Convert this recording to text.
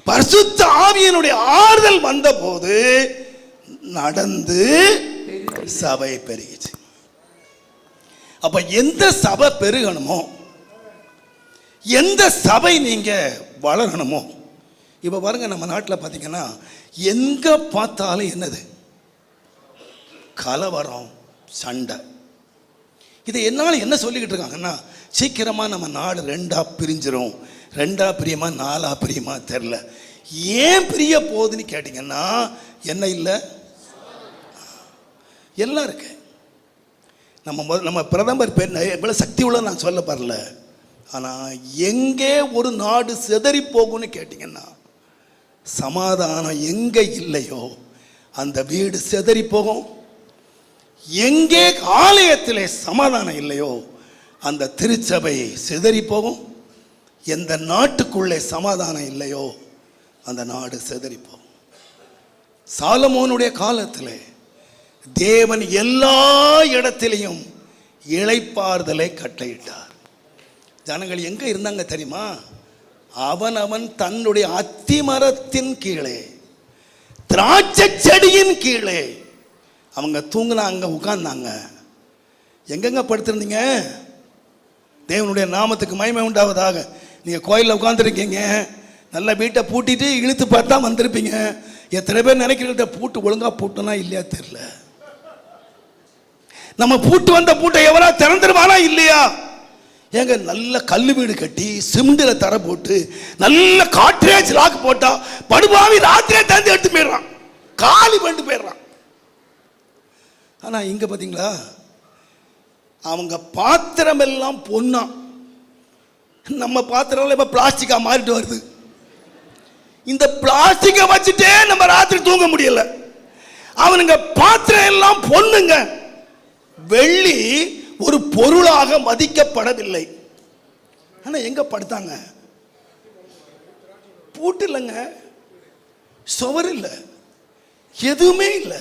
பரிசுத்த ஆவியினுடைய ஆறுதல் வந்த போது நடந்து சபை பெருகிச்சு. அப்ப எந்த சபை பெருகணுமோ, எந்த சபை நீங்க வளரணுமோ, இப்ப பாருங்க நம்ம நாட்டில் பார்த்தீங்கன்னா எங்க பார்த்தாலும் என்னது கலவரம், சண்டை. இதை என்னால் என்ன சொல்லிக்கிட்டு இருக்காங்கன்னா, சீக்கிரமா நம்ம நாடு ரெண்டா பிரிஞ்சிரும், ரெண்டா பிரியமா நாலா பிரியமா தெரில. ஏன் பிரிய போகுதுன்னு கேட்டீங்கன்னா என்ன இல்லை, எல்லாம் இருக்கு. நம்ம பிரதமர் பேர் எவ்வளவு சக்தி உள்ள நான் சொல்ல பரல. ஆனா எங்கே ஒரு நாடு சிதறி போகும்னு கேட்டீங்கன்னா, சமாதானம் எங்க இல்லையோ அந்த வீடு சிதறி போகும். எங்கே ஆலயத்திலே சமாதானம் இல்லையோ அந்த திருச்சபை சிதறி போகும். எந்த நாட்டுக்குள்ளே சமாதானம் இல்லையோ அந்த நாடு சிதறி போகும். சாலமோனுடைய காலத்திலே தேவன் எல்லா இடத்திலையும் இளைப்பாறுதலை கட்டளையிட்டார். ஜனங்கள் எங்க இருந்தாங்க தெரியுமா? அவன் தன்னுடைய அத்திமரத்தின் கீழே, திராட்சை செடியின் கீழே அவங்க தூங்கினாங்க, உட்கார்ந்தாங்க. எங்கெங்க படுத்திருந்தீங்க? தேவனுடைய நாமத்துக்கு மகிமை உண்டாவதாக. நீங்க கோயிலில் உட்கார்ந்துருக்கீங்க, நல்ல வீட்டை பூட்டிட்டு இழுத்து பார்த்தா வந்திருப்பீங்க. எத்தனை பேர் நினைக்கிறத பூட்டு ஒழுங்கா பூட்டனா இல்லையா தெரியல. நம்ம பூட்டு வந்த பூட்டை எவரா திறந்துருவானா இல்லையா? ஏங்க நல்ல கல்லு வீடு கட்டி சிமெண்ட்ல தர போட்டு நல்ல காட்ரேஜ் லாக் போட்டா படுபாவி ராத்திரியே திறந்து எடுத்து போயிடுறான், காலி பண்ணிட்டு போயிடுறான். ஆனா இங்க பாத்தீங்களா, அவங்க பாத்திரம் எல்லாம் பொன்னா, நம்ம பாத்திரம் இப்ப பிளாஸ்டிக்கா மாறிட்டு வருது. இந்த பிளாஸ்டிக்கை வச்சுட்டே நம்ம ராத்திரி தூங்க முடியல. அவனுங்க பாத்திரம் எல்லாம் பொண்ணுங்க. வெள்ளி ஒரு பொருளாக மதிக்கப்படவில்லை. ஆனா எங்க படுத்தாங்க? பூட்டு இல்லைங்க, சுவர் இல்லை, எதுவுமே இல்லை.